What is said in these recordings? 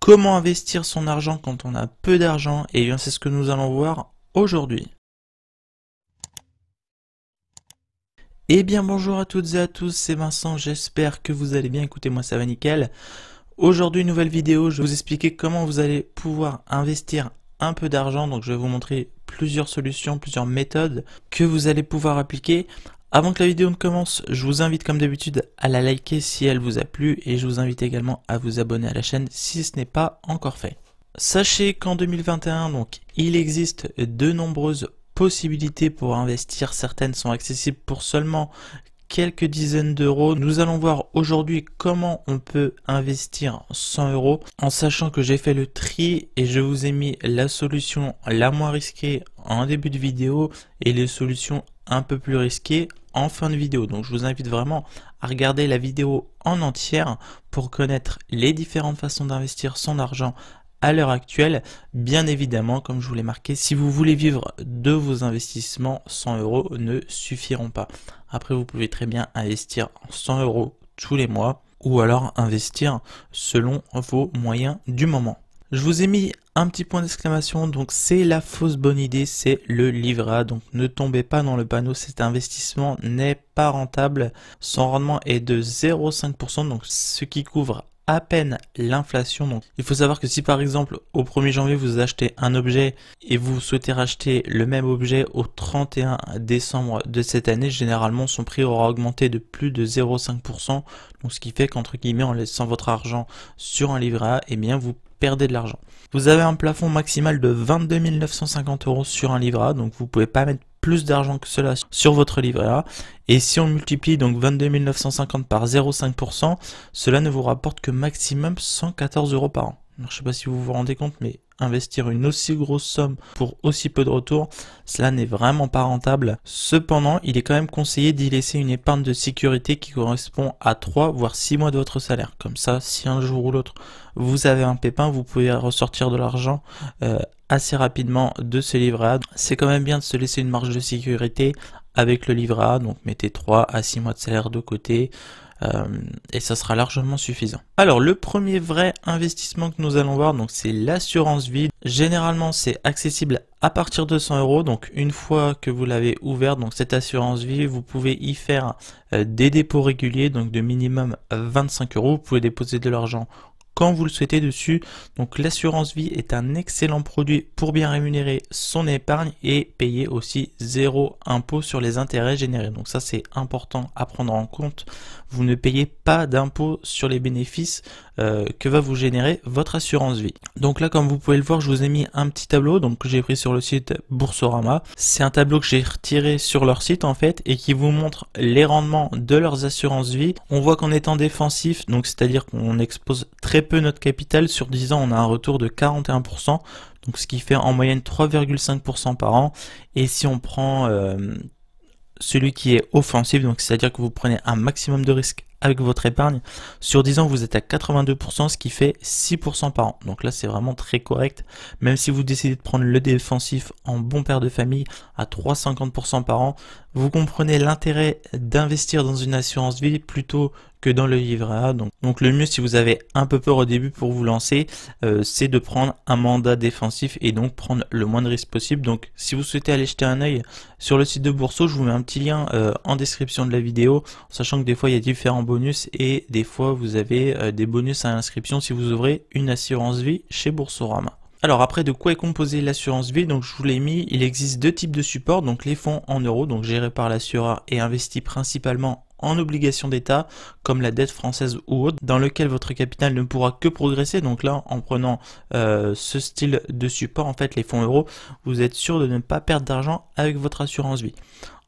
Comment investir son argent quand on a peu d'argent? Et bien c'est ce que nous allons voir aujourd'hui. Eh bien bonjour à toutes et à tous, c'est Vincent, j'espère que vous allez bien. Écoutez, moi ça va nickel. Aujourd'hui nouvelle vidéo, je vais vous expliquer comment vous allez pouvoir investir un peu d'argent. Donc je vais vous montrer plusieurs solutions, plusieurs méthodes que vous allez pouvoir appliquer. Avant que la vidéo ne commence, je vous invite comme d'habitude à la liker si elle vous a plu et je vous invite également à vous abonner à la chaîne si ce n'est pas encore fait. Sachez qu'en 2021, donc, il existe de nombreuses possibilités pour investir. Certaines sont accessibles pour seulement quelques dizaines d'euros. Nous allons voir aujourd'hui comment on peut investir 100 euros en sachant que j'ai fait le tri et je vous ai mis la solution la moins risquée en début de vidéo et les solutions un peu plus risquées en fin de vidéo. Donc je vous invite vraiment à regarder la vidéo en entière pour connaître les différentes façons d'investir son argent à l'heure actuelle. Bien évidemment, comme je vous l'ai marqué, si vous voulez vivre de vos investissements, 100 euros ne suffiront pas. Après, vous pouvez très bien investir 100 euros tous les mois ou alors investir selon vos moyens du moment. Je vous ai mis un petit point d'exclamation, donc c'est la fausse bonne idée, c'est le livret A. Donc ne tombez pas dans le panneau, cet investissement n'est pas rentable. Son rendement est de 0,5%, donc ce qui couvre à peine l'inflation. Donc il faut savoir que si par exemple au 1er janvier vous achetez un objet et vous souhaitez racheter le même objet au 31 décembre de cette année, généralement son prix aura augmenté de plus de 0,5%. Donc ce qui fait qu'entre guillemets, en laissant votre argent sur un livret A, eh bien vous perdez de l'argent. Vous avez un plafond maximal de 22 950 euros sur un livret A, donc vous pouvez pas mettre plus d'argent que cela sur votre livret A. Et si on multiplie donc 22 950 par 0,5%, cela ne vous rapporte que maximum 114 euros par an. Alors, je sais pas si vous vous rendez compte, mais investir une aussi grosse somme pour aussi peu de retour, cela n'est vraiment pas rentable. Cependant, il est quand même conseillé d'y laisser une épargne de sécurité qui correspond à 3 voire 6 mois de votre salaire. Comme ça, si un jour ou l'autre vous avez un pépin, vous pouvez ressortir de l'argent assez rapidement de ce livret A. C'est quand même bien de se laisser une marge de sécurité avec le livret A, donc mettez 3 à 6 mois de salaire de côté. Et ça sera largement suffisant. Alors le premier vrai investissement que nous allons voir, donc c'est l'assurance vie. Généralement c'est accessible à partir de 100 euros. Donc une fois que vous l'avez ouvert, donc cette assurance vie, vous pouvez y faire des dépôts réguliers, donc de minimum 25 euros. Vous pouvez déposer de l'argent quand vous le souhaitez dessus. Donc l'assurance vie est un excellent produit pour bien rémunérer son épargne et payer aussi 0 impôt sur les intérêts générés. Donc ça c'est important à prendre en compte. Vous ne payez pas d'impôt sur les bénéfices que va vous générer votre assurance vie. Donc là, comme vous pouvez le voir, je vous ai mis un petit tableau donc que j'ai pris sur le site Boursorama. C'est un tableau que j'ai retiré sur leur site en fait et qui vous montre les rendements de leurs assurances vie. On voit qu'en étant défensif, donc c'est-à-dire qu'on expose très peu notre capital, sur 10 ans on a un retour de 41%, donc ce qui fait en moyenne 3,5% par an. Et si on prend celui qui est offensif, donc c'est-à-dire que vous prenez un maximum de risques avec votre épargne, sur 10 ans vous êtes à 82%, ce qui fait 6% par an. Donc là c'est vraiment très correct, même si vous décidez de prendre le défensif en bon père de famille à 3,50% par an. Vous comprenez l'intérêt d'investir dans une assurance vie plutôt que dans le livret A. Donc le mieux, si vous avez un peu peur au début pour vous lancer, c'est de prendre un mandat défensif et donc prendre le moins de risques possible. Donc si vous souhaitez aller jeter un œil sur le site de Bourso, je vous mets un petit lien en description de la vidéo, sachant que des fois il y a différents bonus et des fois vous avez des bonus à l'inscription si vous ouvrez une assurance vie chez Boursorama. Alors après, de quoi est composée l'assurance vie? Donc je vous l'ai mis, il existe deux types de supports, donc les fonds en euros, donc gérés par l'assureur et investis principalement en obligations d'État, comme la dette française ou autre, dans lequel votre capital ne pourra que progresser. Donc là, en prenant ce style de support, en fait, les fonds euros, vous êtes sûr de ne pas perdre d'argent avec votre assurance vie.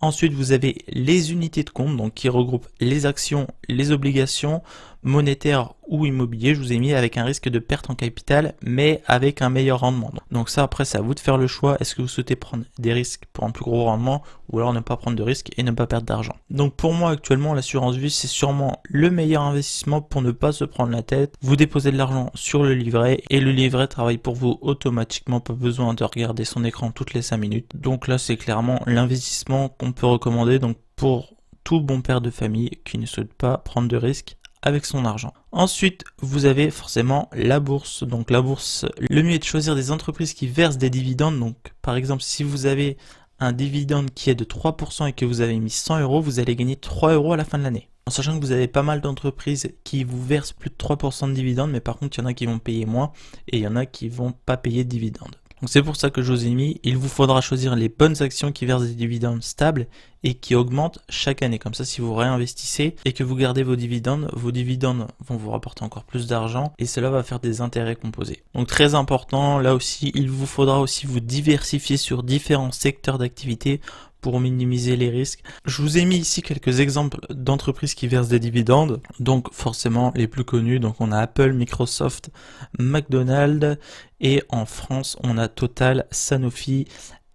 Ensuite, vous avez les unités de compte, donc qui regroupent les actions, les obligations monétaires ou immobiliers. Je vous ai mis avec un risque de perte en capital, mais avec un meilleur rendement. Donc ça, après, c'est à vous de faire le choix. Est-ce que vous souhaitez prendre des risques pour un plus gros rendement ou alors ne pas prendre de risques et ne pas perdre d'argent? Donc pour moi, actuellement, l'assurance vie, c'est sûrement le meilleur investissement pour ne pas se prendre la tête. Vous déposez de l'argent sur le livret et le livret travaille pour vous automatiquement. Pas besoin de regarder son écran toutes les 5 minutes. Donc là, c'est clairement l'investissement qu'on peut recommander donc pour tout bon père de famille qui ne souhaite pas prendre de risques avec son argent. Ensuite, vous avez forcément la bourse. Donc la bourse, le mieux est de choisir des entreprises qui versent des dividendes. Donc par exemple, si vous avez un dividende qui est de 3% et que vous avez mis 100 €, vous allez gagner 3 € à la fin de l'année. En sachant que vous avez pas mal d'entreprises qui vous versent plus de 3% de dividendes, mais par contre, il y en a qui vont payer moins et il y en a qui vont pas payer de dividendes. Donc c'est pour ça que je vous ai mis, il vous faudra choisir les bonnes actions qui versent des dividendes stables et qui augmentent chaque année. Comme ça, si vous réinvestissez et que vous gardez vos dividendes vont vous rapporter encore plus d'argent et cela va faire des intérêts composés. Donc très important, là aussi, il vous faudra aussi vous diversifier sur différents secteurs d'activité pour minimiser les risques. Je vous ai mis ici quelques exemples d'entreprises qui versent des dividendes, donc forcément les plus connus, donc on a Apple, Microsoft, McDonald's, et en France on a Total, Sanofi,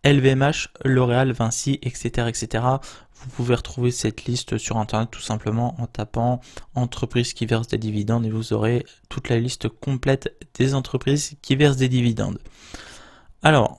LVMH, L'Oréal, Vinci, etc., etc. Vous pouvez retrouver cette liste sur internet tout simplement en tapant entreprises qui versent des dividendes et vous aurez toute la liste complète des entreprises qui versent des dividendes. Alors,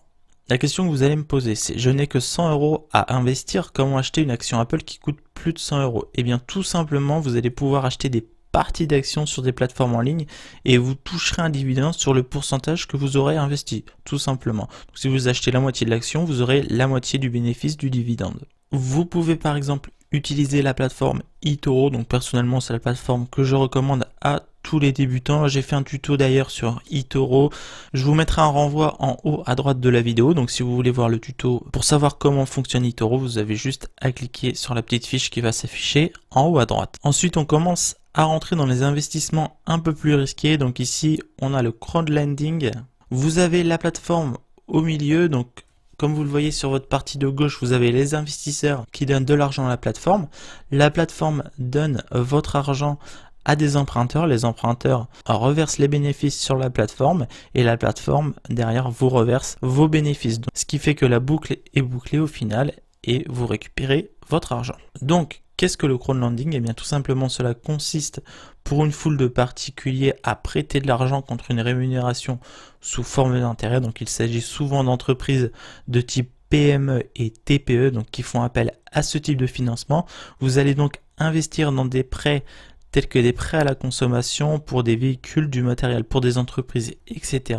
la question que vous allez me poser, c'est je n'ai que 100 € à investir, comment acheter une action Apple qui coûte plus de 100 €? Eh bien tout simplement, vous allez pouvoir acheter des parties d'actions sur des plateformes en ligne et vous toucherez un dividende sur le pourcentage que vous aurez investi, tout simplement. Donc, si vous achetez la moitié de l'action, vous aurez la moitié du bénéfice du dividende. Vous pouvez par exemple utiliser la plateforme eToro, donc personnellement c'est la plateforme que je recommande à tous les débutants. J'ai fait un tuto d'ailleurs sur eToro, je vous mettrai un renvoi en haut à droite de la vidéo, donc si vous voulez voir le tuto pour savoir comment fonctionne eToro, vous avez juste à cliquer sur la petite fiche qui va s'afficher en haut à droite. Ensuite on commence à rentrer dans les investissements un peu plus risqués, donc ici on a le crowdlending, vous avez la plateforme au milieu, donc comme vous le voyez sur votre partie de gauche, vous avez les investisseurs qui donnent de l'argent à la plateforme. La plateforme donne votre argent à des emprunteurs. Les emprunteurs reversent les bénéfices sur la plateforme et la plateforme derrière vous reverse vos bénéfices. Donc, ce qui fait que la boucle est bouclée au final et vous récupérez votre argent. Donc, qu'est-ce que le crowdlending? Eh bien, tout simplement, cela consiste pour une foule de particuliers à prêter de l'argent contre une rémunération sous forme d'intérêt. Donc, il s'agit souvent d'entreprises de type PME et TPE, donc qui font appel à ce type de financement. Vous allez donc investir dans des prêts tels que des prêts à la consommation pour des véhicules, du matériel pour des entreprises, etc.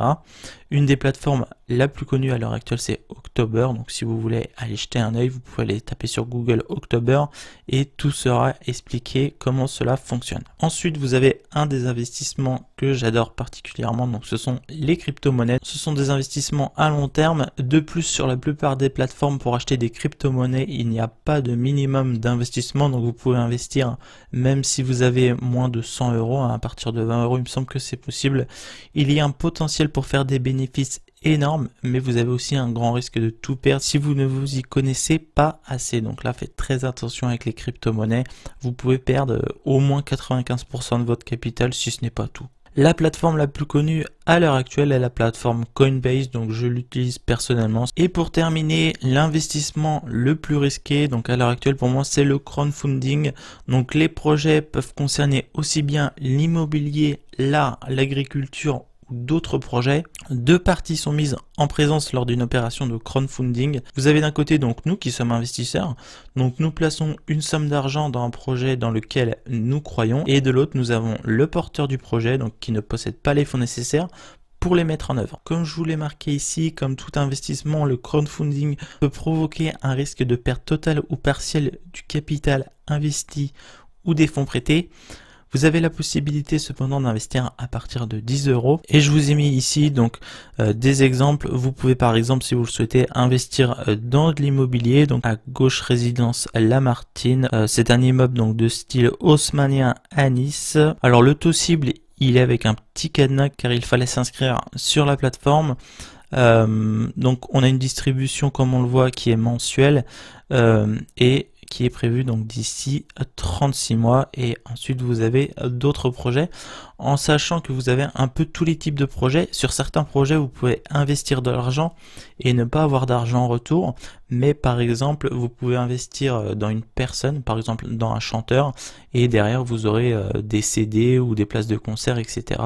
Une des plateformes la plus connue à l'heure actuelle, c'est October. Donc si vous voulez aller jeter un œil, vous pouvez aller taper sur Google October et tout sera expliqué comment cela fonctionne. Ensuite, vous avez un des investissements que j'adore particulièrement, donc ce sont les crypto-monnaies. Ce sont des investissements à long terme. De plus, sur la plupart des plateformes pour acheter des crypto-monnaies, il n'y a pas de minimum d'investissement, donc vous pouvez investir même si vous avez moins de 100 €, à partir de 20 €, il me semble que c'est possible. Il y a un potentiel pour faire des bénéfices énormes, mais vous avez aussi un grand risque de tout perdre si vous ne vous y connaissez pas assez. Donc là, faites très attention avec les crypto-monnaies. Vous pouvez perdre au moins 95% de votre capital, si ce n'est pas tout. La plateforme la plus connue à l'heure actuelle est la plateforme Coinbase, donc je l'utilise personnellement. Et pour terminer, l'investissement le plus risqué, donc à l'heure actuelle pour moi, c'est le crowdfunding. Donc les projets peuvent concerner aussi bien l'immobilier, l'art, l'agriculture ou d'autres projets. Deux parties sont mises en présence lors d'une opération de crowdfunding. Vous avez d'un côté donc nous qui sommes investisseurs, donc nous plaçons une somme d'argent dans un projet dans lequel nous croyons, et de l'autre nous avons le porteur du projet, donc qui ne possède pas les fonds nécessaires pour les mettre en œuvre. Comme je vous l'ai marqué ici, comme tout investissement, le crowdfunding peut provoquer un risque de perte totale ou partielle du capital investi ou des fonds prêtés. Vous avez la possibilité cependant d'investir à partir de 10 € et je vous ai mis ici donc des exemples. Vous pouvez par exemple, si vous le souhaitez, investir dans de l'immobilier. Donc à gauche, résidence Lamartine, c'est un immeuble donc de style haussmannien à Nice. Alors le taux cible, il est avec un petit cadenas car il fallait s'inscrire sur la plateforme. Donc on a une distribution comme on le voit qui est mensuelle et qui est prévu donc d'ici 36 mois, et ensuite vous avez d'autres projets, en sachant que vous avez un peu tous les types de projets. Sur certains projets vous pouvez investir de l'argent et ne pas avoir d'argent en retour, mais par exemple vous pouvez investir dans une personne, par exemple dans un chanteur, et derrière vous aurez des CD ou des places de concert, etc.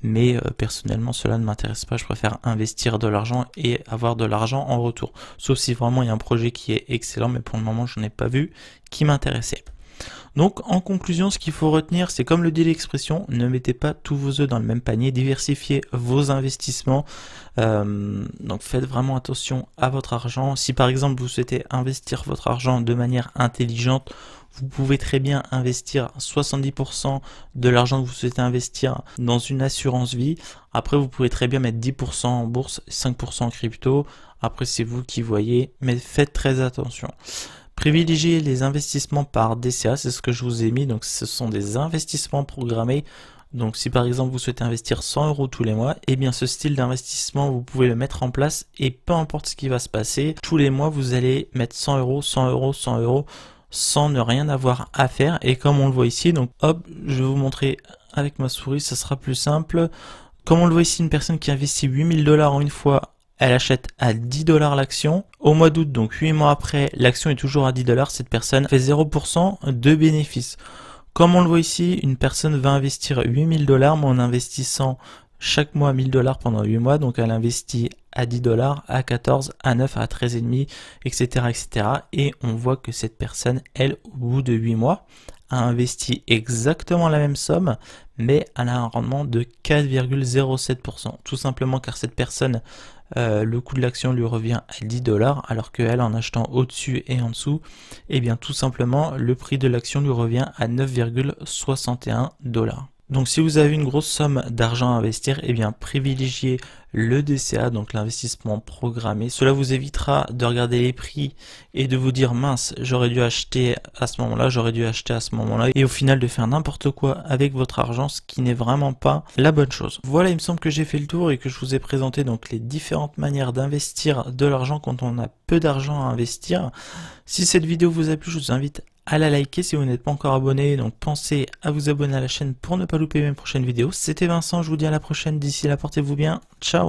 Mais personnellement cela ne m'intéresse pas, je préfère investir de l'argent et avoir de l'argent en retour, sauf si vraiment il y a un projet qui est excellent, mais pour le moment je n'ai pas vu qui m'intéressait. Donc en conclusion, ce qu'il faut retenir, c'est comme le dit l'expression, ne mettez pas tous vos œufs dans le même panier, diversifiez vos investissements. Donc faites vraiment attention à votre argent. Si par exemple vous souhaitez investir votre argent de manière intelligente, vous pouvez très bien investir 70% de l'argent que vous souhaitez investir dans une assurance vie. Après, vous pouvez très bien mettre 10% en bourse, 5% en crypto. Après, c'est vous qui voyez, mais faites très attention. Privilégiez les investissements par DCA, c'est ce que je vous ai mis. Donc, ce sont des investissements programmés. Donc, si par exemple vous souhaitez investir 100 € tous les mois, eh bien ce style d'investissement, vous pouvez le mettre en place et peu importe ce qui va se passer, tous les mois, vous allez mettre 100 €, 100 €, 100 € sans ne rien avoir à faire. Et comme on le voit ici, donc hop, je vais vous montrer avec ma souris, ça sera plus simple. Comme on le voit ici, une personne qui investit 8000 $ en une fois, elle achète à 10 $ l'action. Au mois d'août, donc 8 mois après, l'action est toujours à 10 $. Cette personne fait 0% de bénéfice. Comme on le voit ici, une personne va investir 8000 $, mais en investissant chaque mois 1000 $ pendant 8 mois. Donc elle investit à 10 $, à 14, à 9, à 13,5, etc., etc. Et on voit que cette personne, elle, au bout de 8 mois, a investi exactement la même somme, mais elle a un rendement de 4,07%. Tout simplement car cette personne, le coût de l'action lui revient à 10 $, alors qu'elle, en achetant au-dessus et en dessous, eh bien tout simplement, le prix de l'action lui revient à 9,61 $. Donc si vous avez une grosse somme d'argent à investir, eh bien privilégiez le DCA, donc l'investissement programmé. Cela vous évitera de regarder les prix et de vous dire mince, j'aurais dû acheter à ce moment-là, j'aurais dû acheter à ce moment-là, et au final de faire n'importe quoi avec votre argent, ce qui n'est vraiment pas la bonne chose. Voilà, il me semble que j'ai fait le tour et que je vous ai présenté donc les différentes manières d'investir de l'argent quand on a peu d'argent à investir. Si cette vidéo vous a plu, je vous invite à la liker si vous n'êtes pas encore abonné, donc pensez à vous abonner à la chaîne pour ne pas louper mes prochaines vidéos. C'était Vincent, je vous dis à la prochaine, d'ici là portez-vous bien, ciao.